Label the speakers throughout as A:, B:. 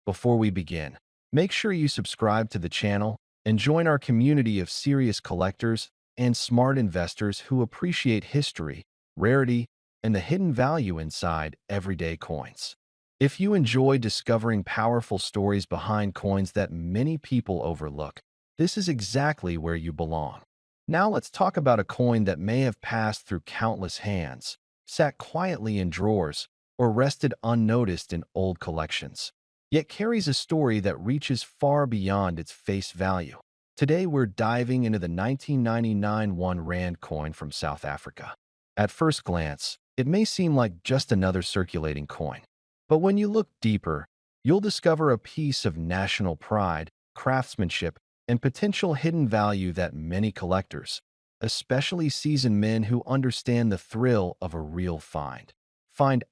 A: Before we begin, make sure you subscribe to the channel and join our community of serious collectors and smart investors who appreciate history, rarity, and the hidden value inside everyday coins. If you enjoy discovering powerful stories behind coins that many people overlook, this is exactly where you belong. Now let's talk about a coin that may have passed through countless hands, sat quietly in drawers, or rested unnoticed in old collections, yet carries a story that reaches far beyond its face value. Today we're diving into the 1999 1 Rand coin from South Africa. At first glance, it may seem like just another circulating coin. But when you look deeper, you'll discover a piece of national pride, craftsmanship, and potential hidden value that many collectors, especially seasoned men who understand the thrill of a real find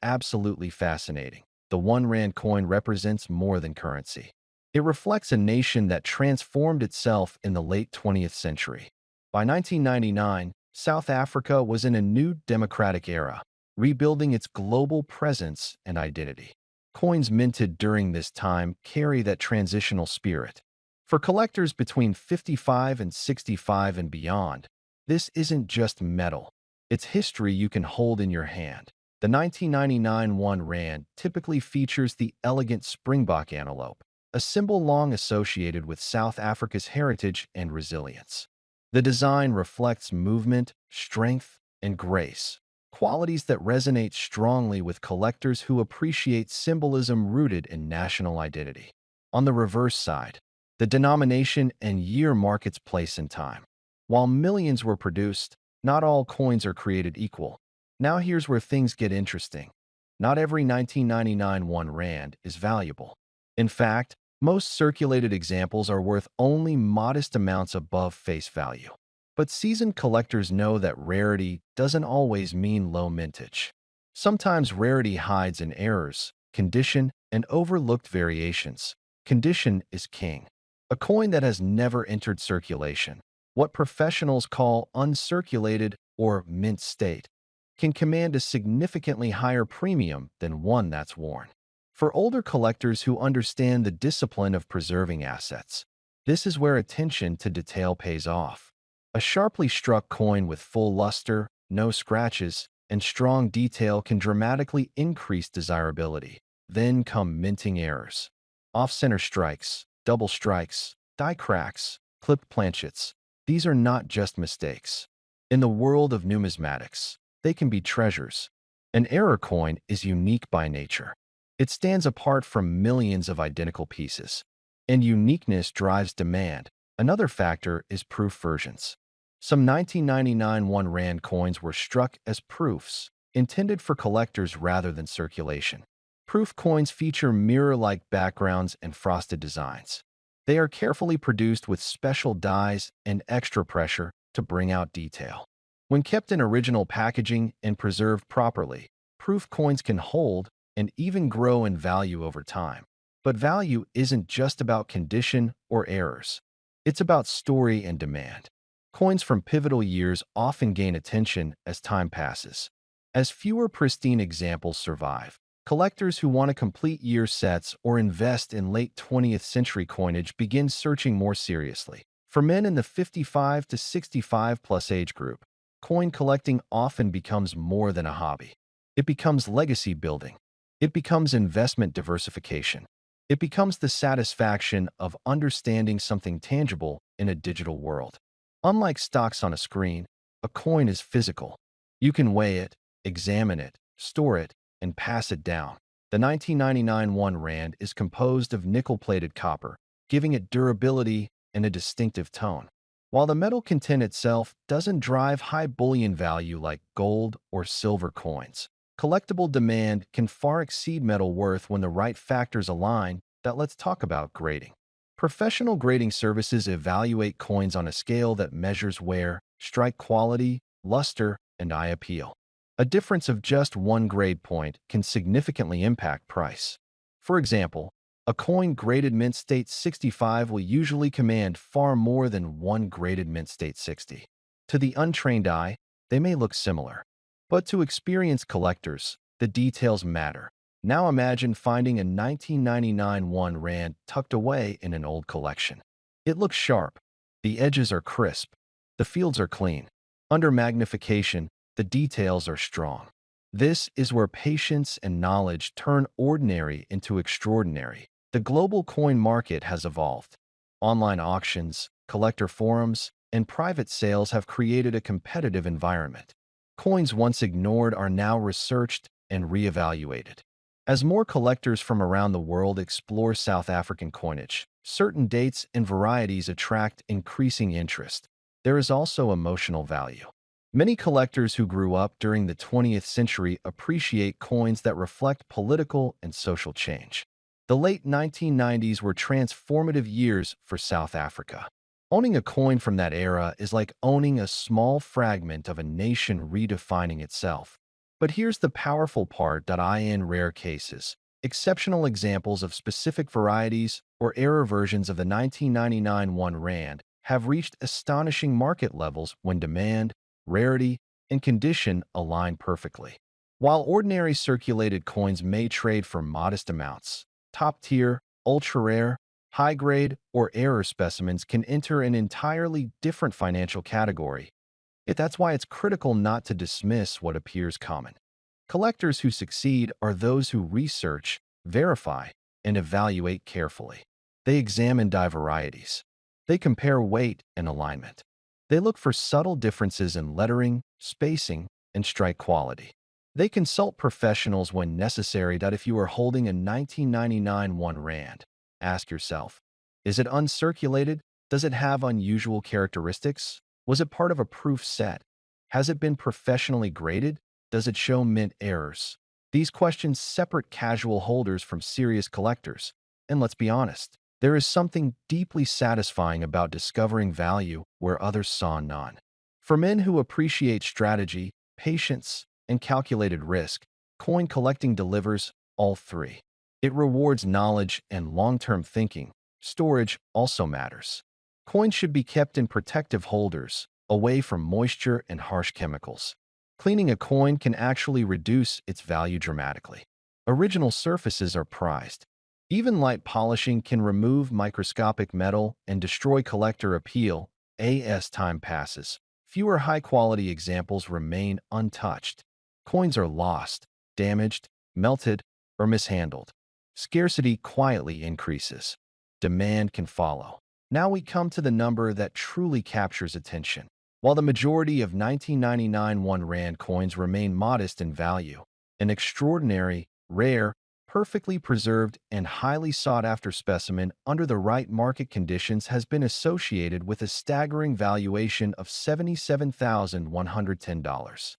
A: absolutely fascinating. The 1 Rand coin represents more than currency. It reflects a nation that transformed itself in the late 20th century. By 1999, South Africa was in a new democratic era, rebuilding its global presence and identity. Coins minted during this time carry that transitional spirit. For collectors between 55 and 65 and beyond, this isn't just metal. It's history you can hold in your hand. The 1999 1 Rand typically features the elegant springbok antelope, a symbol long associated with South Africa's heritage and resilience. The design reflects movement, strength, and grace, qualities that resonate strongly with collectors who appreciate symbolism rooted in national identity. On the reverse side, the denomination and year mark its place in time. While millions were produced, not all coins are created equal. Now here's where things get interesting. Not every 1999 1 Rand is valuable. In fact, most circulated examples are worth only modest amounts above face value. But seasoned collectors know that rarity doesn't always mean low mintage. Sometimes rarity hides in errors, condition, and overlooked variations. Condition is king. A coin that has never entered circulation, what professionals call uncirculated or mint state, can command a significantly higher premium than one that's worn. For older collectors who understand the discipline of preserving assets, this is where attention to detail pays off. A sharply struck coin with full luster, no scratches, and strong detail can dramatically increase desirability. Then come minting errors. Off-center strikes, double strikes, die cracks, clipped planchets. These are not just mistakes. In the world of numismatics, they can be treasures. An error coin is unique by nature. It stands apart from millions of identical pieces, and uniqueness drives demand. Another factor is proof versions. Some 1999 1 Rand coins were struck as proofs, intended for collectors rather than circulation. Proof coins feature mirror-like backgrounds and frosted designs. They are carefully produced with special dyes and extra pressure to bring out detail. When kept in original packaging and preserved properly, proof coins can hold and even grow in value over time. But value isn't just about condition or errors. It's about story and demand. Coins from pivotal years often gain attention as time passes. As fewer pristine examples survive, collectors who want to complete year sets or invest in late 20th century coinage begin searching more seriously. For men in the 55 to 65 plus age group, coin collecting often becomes more than a hobby. It becomes legacy building. It becomes investment diversification. It becomes the satisfaction of understanding something tangible in a digital world. Unlike stocks on a screen, a coin is physical. You can weigh it, examine it, store it, and pass it down. The 1999 1 Rand is composed of nickel-plated copper, giving it durability and a distinctive tone. While the metal content itself doesn't drive high bullion value like gold or silver coins, collectible demand can far exceed metal worth when the right factors align. Let's talk about grading. Professional grading services evaluate coins on a scale that measures wear, strike quality, luster, and eye appeal. A difference of just one grade point can significantly impact price. For example, a coin graded mint state 65 will usually command far more than one graded mint state 60. To the untrained eye, they may look similar. But to experienced collectors, the details matter. Now imagine finding a 1999 1 rand tucked away in an old collection. It looks sharp. The edges are crisp. The fields are clean. Under magnification, the details are strong. This is where patience and knowledge turn ordinary into extraordinary. The global coin market has evolved. Online auctions, collector forums, and private sales have created a competitive environment. Coins once ignored are now researched and reevaluated. As more collectors from around the world explore South African coinage, certain dates and varieties attract increasing interest. There is also emotional value. Many collectors who grew up during the 20th century appreciate coins that reflect political and social change. The late 1990s were transformative years for South Africa. Owning a coin from that era is like owning a small fragment of a nation redefining itself. But here's the powerful part: in rare cases, exceptional examples of specific varieties or error versions of the 1999 1 rand have reached astonishing market levels when demand, rarity, and condition align perfectly. While ordinary circulated coins may trade for modest amounts, top-tier, ultra-rare, high-grade, or error specimens can enter an entirely different financial category. That's why it's critical not to dismiss what appears common. Collectors who succeed are those who research, verify, and evaluate carefully. They examine die varieties. They compare weight and alignment. They look for subtle differences in lettering, spacing, and strike quality. They consult professionals when necessary. If you are holding a 1999 1 rand, ask yourself, is it uncirculated? Does it have unusual characteristics? Was it part of a proof set? Has it been professionally graded? Does it show mint errors? These questions separate casual holders from serious collectors. And let's be honest, there is something deeply satisfying about discovering value where others saw none. For men who appreciate strategy, patience, and calculated risk, coin collecting delivers all three. It rewards knowledge and long-term thinking. Storage also matters. Coins should be kept in protective holders, away from moisture and harsh chemicals. Cleaning a coin can actually reduce its value dramatically. Original surfaces are prized. Even light polishing can remove microscopic metal and destroy collector appeal. As time passes, fewer high-quality examples remain untouched. Coins are lost, damaged, melted, or mishandled. Scarcity quietly increases. Demand can follow. Now we come to the number that truly captures attention. While the majority of 1999 1 rand coins remain modest in value, an extraordinary, rare, perfectly preserved, and highly sought-after specimen under the right market conditions has been associated with a staggering valuation of $77,110.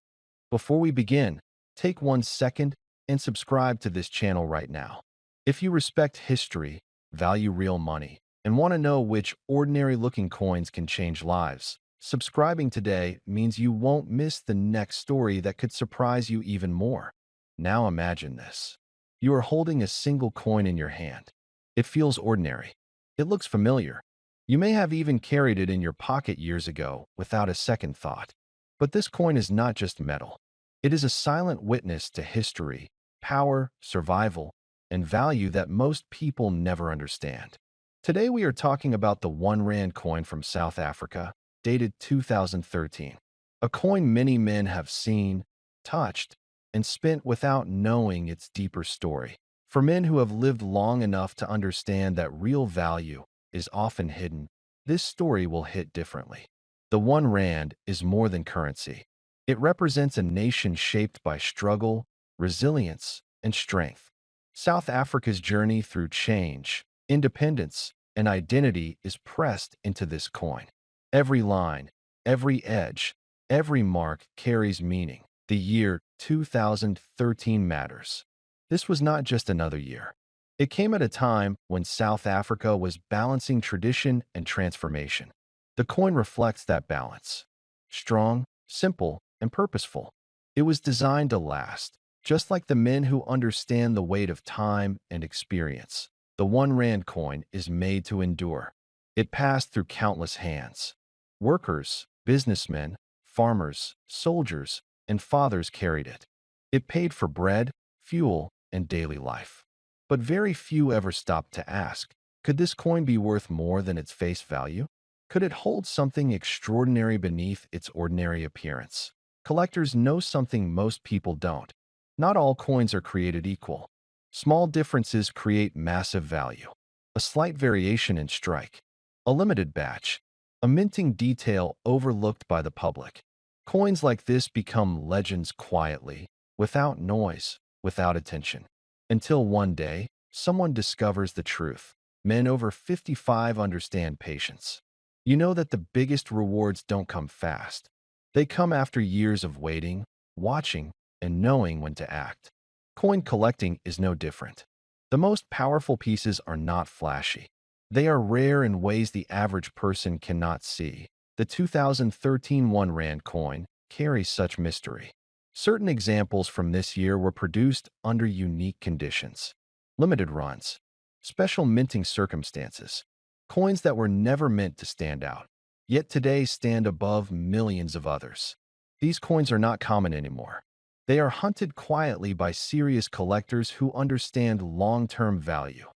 A: Before we begin, take 1 second and subscribe to this channel right now. If you respect history, value real money, and want to know which ordinary-looking coins can change lives, subscribing today means you won't miss the next story that could surprise you even more. Now imagine this. You are holding a single coin in your hand. It feels ordinary. It looks familiar. You may have even carried it in your pocket years ago without a second thought. But this coin is not just metal. It is a silent witness to history, power, survival, and value that most people never understand. Today we are talking about the 1 rand coin from South Africa, dated 2013. A coin many men have seen, touched, and spent without knowing its deeper story. For men who have lived long enough to understand that real value is often hidden, this story will hit differently. The 1 rand is more than currency. It represents a nation shaped by struggle, resilience, and strength. South Africa's journey through change, independence, and identity is pressed into this coin. Every line, every edge, every mark carries meaning. The year 2013 matters. This was not just another year. It came at a time when South Africa was balancing tradition and transformation. The coin reflects that balance. Strong, simple, and purposeful. It was designed to last, just like the men who understand the weight of time and experience. The 1 rand coin is made to endure. It passed through countless hands. Workers, businessmen, farmers, soldiers, and fathers carried it. It paid for bread, fuel, and daily life. But very few ever stop to ask, could this coin be worth more than its face value? Could it hold something extraordinary beneath its ordinary appearance? Collectors know something most people don't. Not all coins are created equal. Small differences create massive value. A slight variation in strike, a limited batch, a minting detail overlooked by the public. Coins like this become legends quietly, without noise, without attention. Until one day, someone discovers the truth. Men over 55 understand patience. You know that the biggest rewards don't come fast. They come after years of waiting, watching, and knowing when to act. Coin collecting is no different. The most powerful pieces are not flashy. They are rare in ways the average person cannot see. The 2013 1 Rand coin carries such mystery. Certain examples from this year were produced under unique conditions. Limited runs, special minting circumstances, coins that were never meant to stand out, yet today stand above millions of others. These coins are not common anymore. They are hunted quietly by serious collectors who understand long-term value.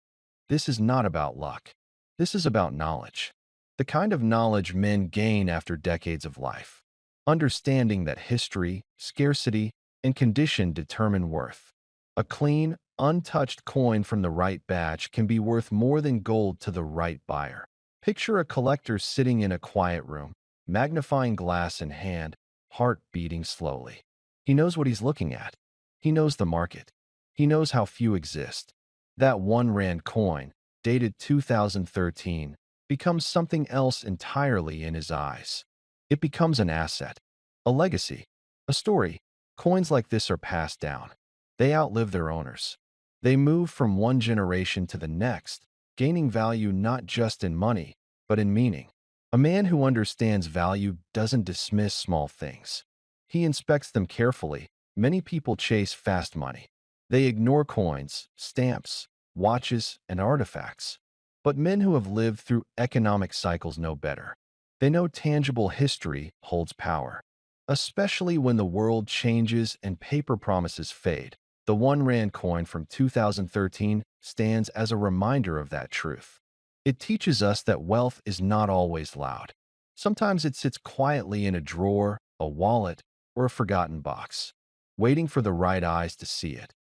A: This is not about luck. This is about knowledge. The kind of knowledge men gain after decades of life. Understanding that history, scarcity, and condition determine worth. A clean, untouched coin from the right batch can be worth more than gold to the right buyer. Picture a collector sitting in a quiet room, magnifying glass in hand, heart beating slowly. He knows what he's looking at. He knows the market. He knows how few exist. That 1 Rand coin, dated 2013, becomes something else entirely in his eyes. It becomes an asset, a legacy, a story. Coins like this are passed down. They outlive their owners. They move from one generation to the next, gaining value not just in money, but in meaning. A man who understands value doesn't dismiss small things. He inspects them carefully. Many people chase fast money. They ignore coins, stamps, watches, and artifacts. But men who have lived through economic cycles know better. They know tangible history holds power, especially when the world changes and paper promises fade. The 1 Rand coin from 2013 stands as a reminder of that truth. It teaches us that wealth is not always loud. Sometimes it sits quietly in a drawer, a wallet, or a forgotten box, waiting for the right eyes to see it.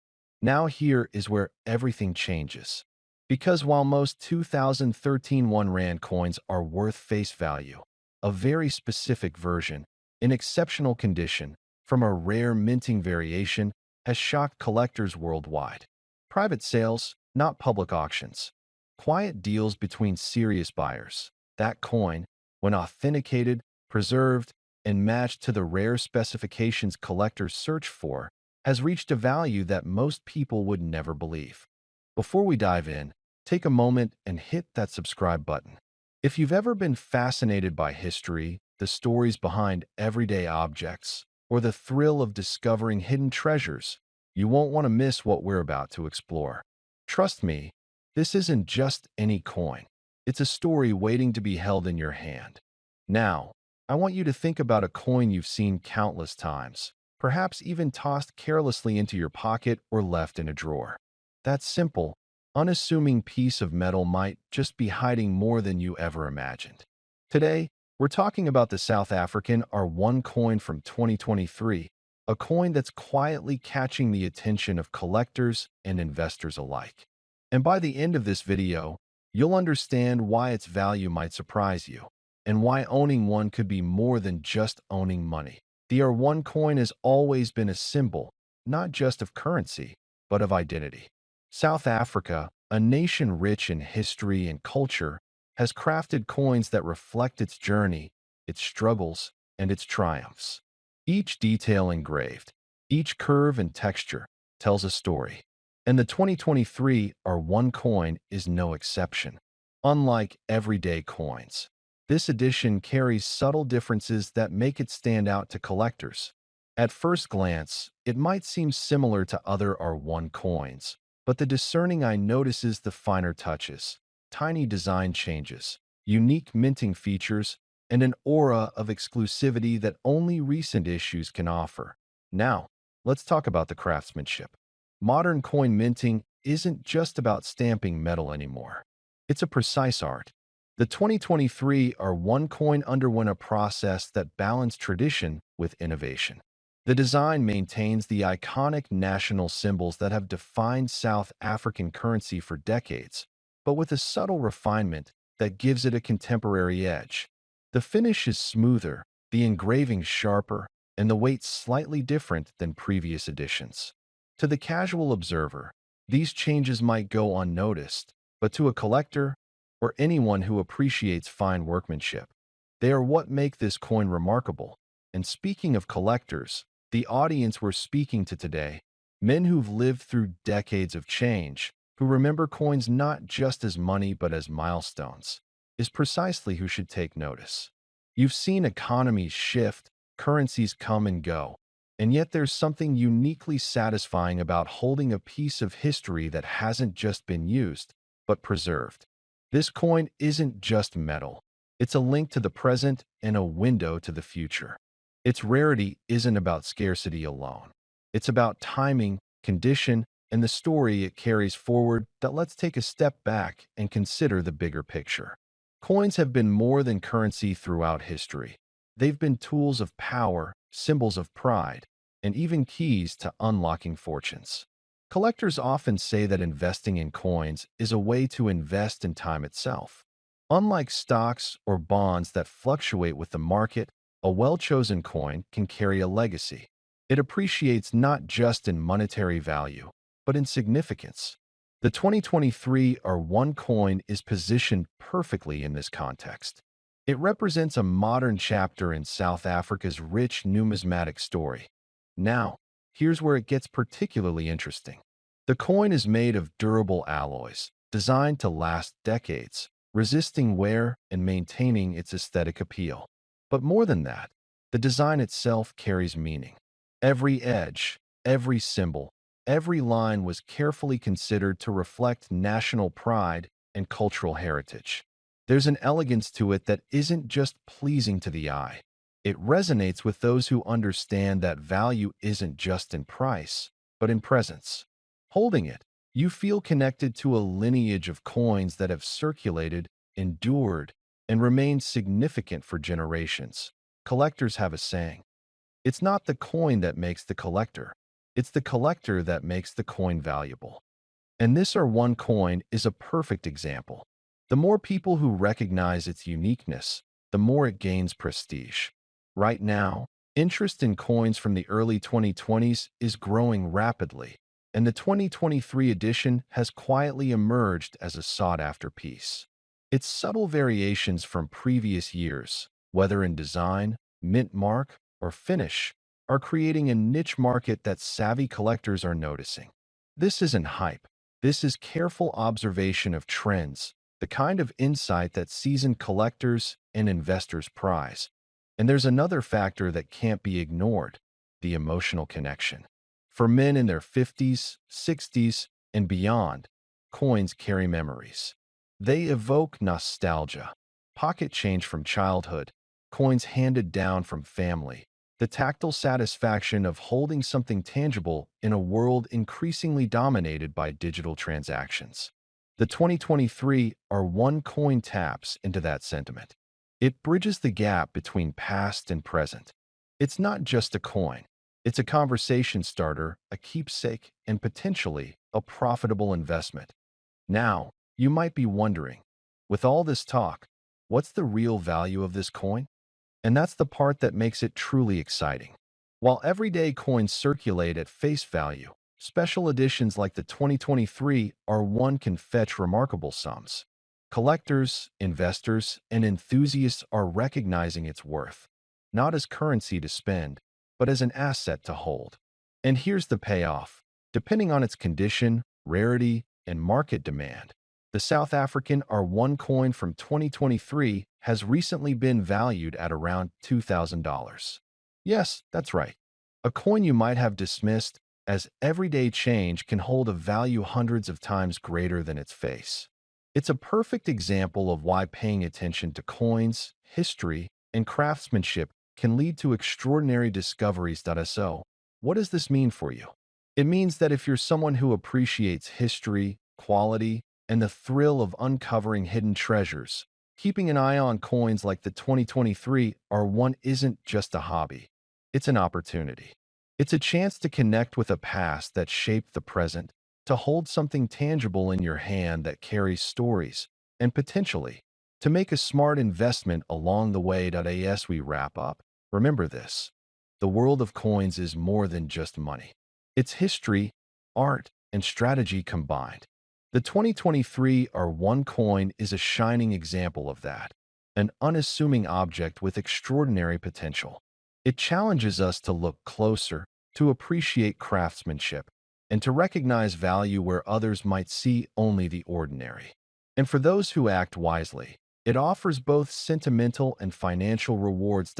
A: Now here is where everything changes. Because while most 2013 1 Rand coins are worth face value, a very specific version, in exceptional condition, from a rare minting variation, has shocked collectors worldwide. Private sales, not public auctions. Quiet deals between serious buyers. That coin, when authenticated, preserved, and matched to the rare specifications collectors search for, has reached a value that most people would never believe. Before we dive in, take a moment and hit that subscribe button. If you've ever been fascinated by history, the stories behind everyday objects, or the thrill of discovering hidden treasures, you won't want to miss what we're about to explore. Trust me, this isn't just any coin. It's a story waiting to be held in your hand. Now, I want you to think about a coin you've seen countless times, perhaps even tossed carelessly into your pocket or left in a drawer. That simple, unassuming piece of metal might just be hiding more than you ever imagined. Today, we're talking about the South African R1 coin from 2023, a coin that's quietly catching the attention of collectors and investors alike. And by the end of this video, you'll understand why its value might surprise you, and why owning one could be more than just owning money. The R1 coin has always been a symbol, not just of currency, but of identity. South Africa, a nation rich in history and culture, has crafted coins that reflect its journey, its struggles, and its triumphs. Each detail engraved, each curve and texture tells a story. And the 2023 R1 coin is no exception. Unlike everyday coins, this edition carries subtle differences that make it stand out to collectors. At first glance, it might seem similar to other R1 coins, but the discerning eye notices the finer touches, tiny design changes, unique minting features, and an aura of exclusivity that only recent issues can offer. Now, let's talk about the craftsmanship. Modern coin minting isn't just about stamping metal anymore. It's a precise art. The 2023 R1 coin underwent a process that balanced tradition with innovation. The design maintains the iconic national symbols that have defined South African currency for decades, but with a subtle refinement that gives it a contemporary edge. The finish is smoother, the engraving sharper, and the weight slightly different than previous editions. To the casual observer, these changes might go unnoticed, but to a collector or anyone who appreciates fine workmanship, they are what make this coin remarkable. And speaking of collectors, the audience we're speaking to today, men who've lived through decades of change, who remember coins not just as money but as milestones, is precisely who should take notice. You've seen economies shift, currencies come and go, and yet there's something uniquely satisfying about holding a piece of history that hasn't just been used, but preserved. This coin isn't just metal. It's a link to the present and a window to the future. Its rarity isn't about scarcity alone. It's about timing, condition, and the story it carries forward that lets take a step back and consider the bigger picture. Coins have been more than currency throughout history. They've been tools of power, symbols of pride, and even keys to unlocking fortunes. Collectors often say that investing in coins is a way to invest in time itself. Unlike stocks or bonds that fluctuate with the market, a well-chosen coin can carry a legacy. It appreciates not just in monetary value, but in significance. The 2023 R1 coin is positioned perfectly in this context. It represents a modern chapter in South Africa's rich numismatic story. Now, here's where it gets particularly interesting. The coin is made of durable alloys, designed to last decades, resisting wear and maintaining its aesthetic appeal. But more than that, the design itself carries meaning. Every edge, every symbol, every line was carefully considered to reflect national pride and cultural heritage. There's an elegance to it that isn't just pleasing to the eye. It resonates with those who understand that value isn't just in price, but in presence. Holding it, you feel connected to a lineage of coins that have circulated, endured, and remained significant for generations. Collectors have a saying: it's not the coin that makes the collector, it's the collector that makes the coin valuable. And this R1 coin is a perfect example. The more people who recognize its uniqueness, the more it gains prestige. Right now, interest in coins from the early 2020s is growing rapidly, and the 2023 edition has quietly emerged as a sought-after piece. Its subtle variations from previous years, whether in design, mint mark, or finish, are creating a niche market that savvy collectors are noticing. This isn't hype. This is careful observation of trends, the kind of insight that seasoned collectors and investors prize. And there's another factor that can't be ignored: the emotional connection. For men in their 50s, 60s, and beyond, coins carry memories. They evoke nostalgia, pocket change from childhood, coins handed down from family, the tactile satisfaction of holding something tangible in a world increasingly dominated by digital transactions. The 2023 R1 coin taps into that sentiment. It bridges the gap between past and present. It's not just a coin. It's a conversation starter, a keepsake, and potentially a profitable investment. Now, you might be wondering, with all this talk, what's the real value of this coin? And that's the part that makes it truly exciting. While everyday coins circulate at face value, special editions like the 2023 R1 can fetch remarkable sums. Collectors, investors, and enthusiasts are recognizing its worth, not as currency to spend, but as an asset to hold. And here's the payoff. Depending on its condition, rarity, and market demand, the South African R1 coin from 2023 has recently been valued at around $2,000. Yes, that's right. A coin you might have dismissed as everyday change can hold a value hundreds of times greater than its face. It's a perfect example of why paying attention to coins, history, and craftsmanship can lead to extraordinary discoveries. So, what does this mean for you? It means that if you're someone who appreciates history, quality, and the thrill of uncovering hidden treasures, keeping an eye on coins like the 2023 R1 isn't just a hobby. It's an opportunity. It's a chance to connect with a past that shaped the present, to hold something tangible in your hand that carries stories, and potentially, to make a smart investment along the way. As we wrap up, remember this: the world of coins is more than just money. It's history, art, and strategy combined. The 2023 R1 coin is a shining example of that, an unassuming object with extraordinary potential. It challenges us to look closer, to appreciate craftsmanship, and to recognize value where others might see only the ordinary. And for those who act wisely, it offers both sentimental and financial rewards.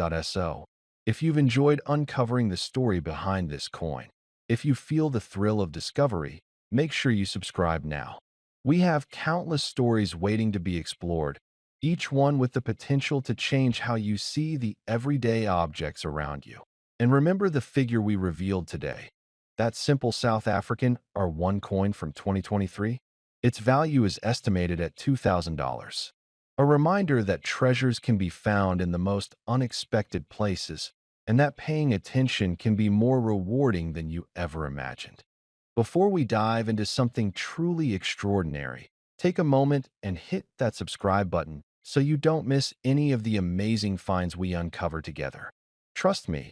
A: If you've enjoyed uncovering the story behind this coin, if you feel the thrill of discovery, make sure you subscribe now. We have countless stories waiting to be explored, each one with the potential to change how you see the everyday objects around you. And remember the figure we revealed today, that simple South African R1 coin from 2023? Its value is estimated at $2,000. A reminder that treasures can be found in the most unexpected places, and that paying attention can be more rewarding than you ever imagined. Before we dive into something truly extraordinary, take a moment and hit that subscribe button so you don't miss any of the amazing finds we uncover together. Trust me,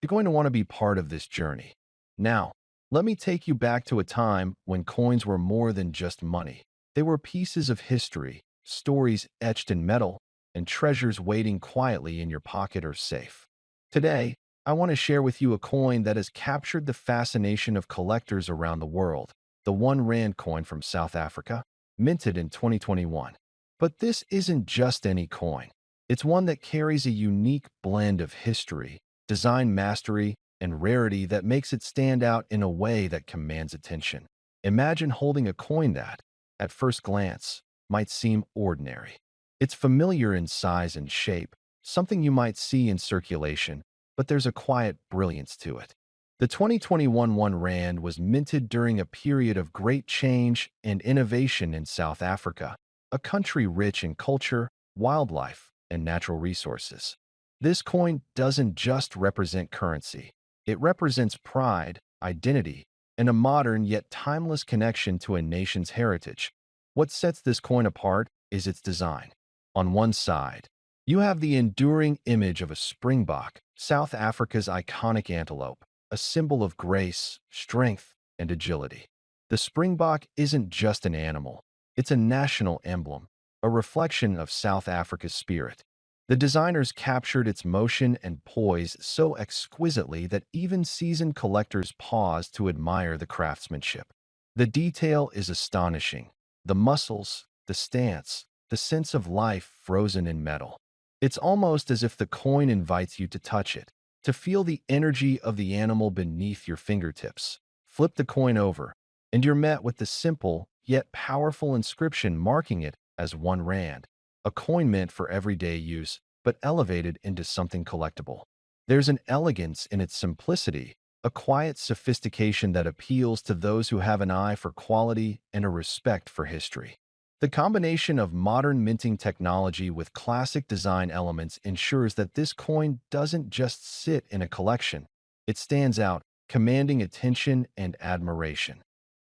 A: you're going to want to be part of this journey. Now, let me take you back to a time when coins were more than just money. They were pieces of history, stories etched in metal, and treasures waiting quietly in your pocket or safe. Today, I want to share with you a coin that has captured the fascination of collectors around the world, the R1 coin from South Africa, minted in 2021. But this isn't just any coin. It's one that carries a unique blend of history, design mastery, and rarity that makes it stand out in a way that commands attention. Imagine holding a coin that, at first glance, might seem ordinary. It's familiar in size and shape, something you might see in circulation, but there's a quiet brilliance to it. The 2021 R1 was minted during a period of great change and innovation in South Africa, a country rich in culture, wildlife, and natural resources. This coin doesn't just represent currency. It represents pride, identity, and a modern yet timeless connection to a nation's heritage. What sets this coin apart is its design. On one side, you have the enduring image of a springbok, South Africa's iconic antelope, a symbol of grace, strength, and agility. The springbok isn't just an animal, it's a national emblem, a reflection of South Africa's spirit. The designers captured its motion and poise so exquisitely that even seasoned collectors pause to admire the craftsmanship. The detail is astonishing: the muscles, the stance, the sense of life frozen in metal. It's almost as if the coin invites you to touch it, to feel the energy of the animal beneath your fingertips. Flip the coin over, and you're met with the simple yet powerful inscription marking it as R1, a coin meant for everyday use, but elevated into something collectible. There's an elegance in its simplicity, a quiet sophistication that appeals to those who have an eye for quality and a respect for history. The combination of modern minting technology with classic design elements ensures that this coin doesn't just sit in a collection. It stands out, commanding attention and admiration.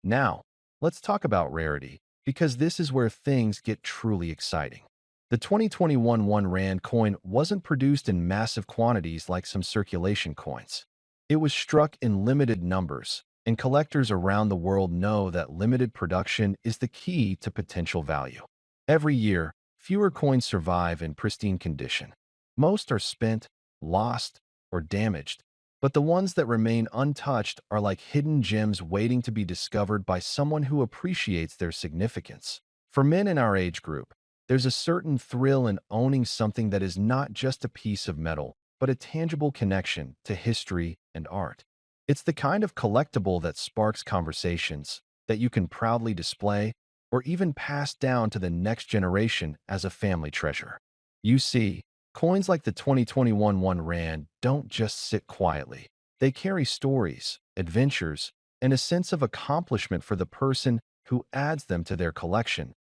A: Now, let's talk about rarity, because this is where things get truly exciting. The 2021 R1 coin wasn't produced in massive quantities like some circulation coins. It was struck in limited numbers, and collectors around the world know that limited production is the key to potential value. Every year, fewer coins survive in pristine condition. Most are spent, lost, or damaged, but the ones that remain untouched are like hidden gems waiting to be discovered by someone who appreciates their significance. For men in our age group, there's a certain thrill in owning something that is not just a piece of metal, but a tangible connection to history and art. It's the kind of collectible that sparks conversations, that you can proudly display, or even pass down to the next generation as a family treasure. You see, coins like the 2021 R1 don't just sit quietly. They carry stories, adventures, and a sense of accomplishment for the person who adds them to their collection.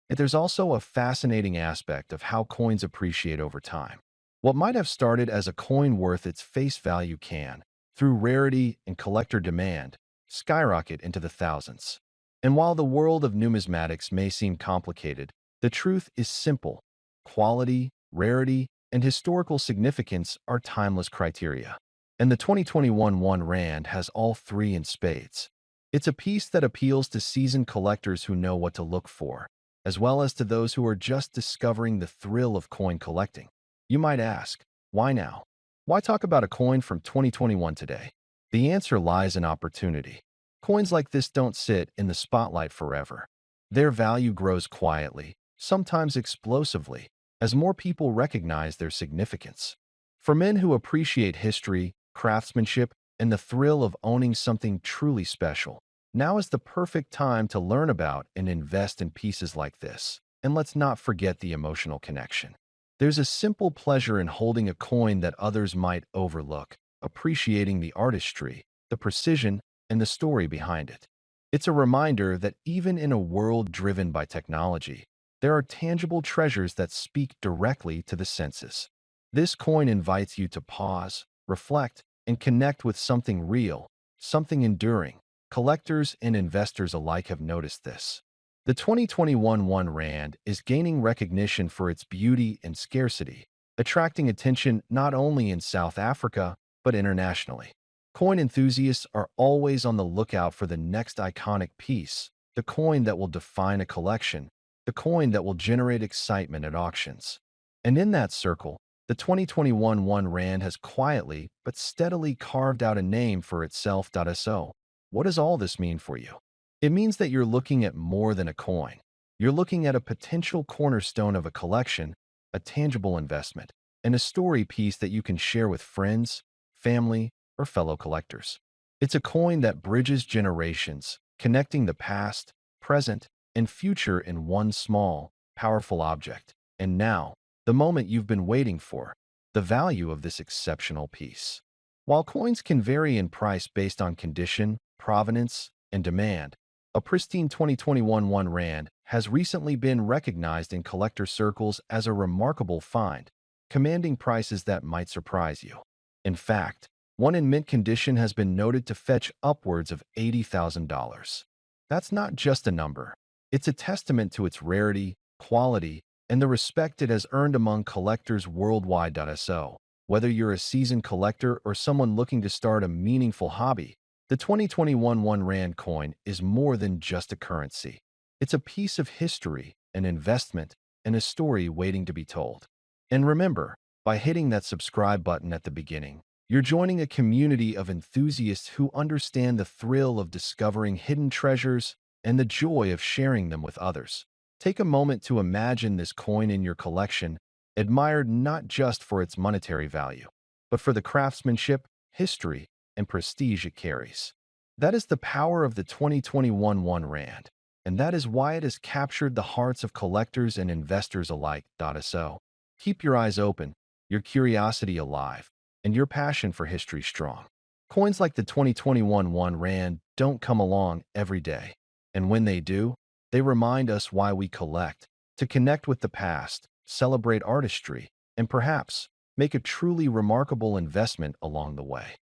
A: And there's also a fascinating aspect of how coins appreciate over time. What might have started as a coin worth its face value can, through rarity and collector demand, skyrocket into the thousands. And while the world of numismatics may seem complicated, the truth is simple. Quality, rarity, and historical significance are timeless criteria. And the 2021 1 Rand has all three in spades. It's a piece that appeals to seasoned collectors who know what to look for, as well as to those who are just discovering the thrill of coin collecting. You might ask, why now? Why talk about a coin from 2021 today? The answer lies in opportunity. Coins like this don't sit in the spotlight forever. Their value grows quietly, sometimes explosively, as more people recognize their significance. For men who appreciate history, craftsmanship, and the thrill of owning something truly special, now is the perfect time to learn about and invest in pieces like this. And let's not forget the emotional connection. There's a simple pleasure in holding a coin that others might overlook, appreciating the artistry, the precision, and the story behind it. It's a reminder that even in a world driven by technology, there are tangible treasures that speak directly to the senses. This coin invites you to pause, reflect, and connect with something real, something enduring. Collectors and investors alike have noticed this. The 2021 1 Rand is gaining recognition for its beauty and scarcity, attracting attention not only in South Africa, but internationally. Coin enthusiasts are always on the lookout for the next iconic piece, the coin that will define a collection, the coin that will generate excitement at auctions. And in that circle, the 2021 1 Rand has quietly but steadily carved out a name for itself. So, what does all this mean for you? It means that you're looking at more than a coin. You're looking at a potential cornerstone of a collection, a tangible investment, and a story piece that you can share with friends, family, or fellow collectors. It's a coin that bridges generations, connecting the past, present, and future in one small, powerful object. And now, the moment you've been waiting for, the value of this exceptional piece. While coins can vary in price based on condition, provenance, and demand, a pristine 2021 1 Rand has recently been recognized in collector circles as a remarkable find, commanding prices that might surprise you. In fact, one in mint condition has been noted to fetch upwards of $80,000. That's not just a number. It's a testament to its rarity, quality, and the respect it has earned among collectors worldwide. So, whether you're a seasoned collector or someone looking to start a meaningful hobby, the 2021 1 Rand coin is more than just a currency. It's a piece of history, an investment, and a story waiting to be told. And remember, by hitting that subscribe button at the beginning, you're joining a community of enthusiasts who understand the thrill of discovering hidden treasures and the joy of sharing them with others. Take a moment to imagine this coin in your collection, admired not just for its monetary value, but for the craftsmanship, history, and prestige it carries. That is the power of the 2021 1 Rand, and that is why it has captured the hearts of collectors and investors alike. So, keep your eyes open, your curiosity alive, and your passion for history strong. Coins like the 2021 1 Rand don't come along every day, and when they do, they remind us why we collect, to connect with the past, celebrate artistry, and perhaps make a truly remarkable investment along the way.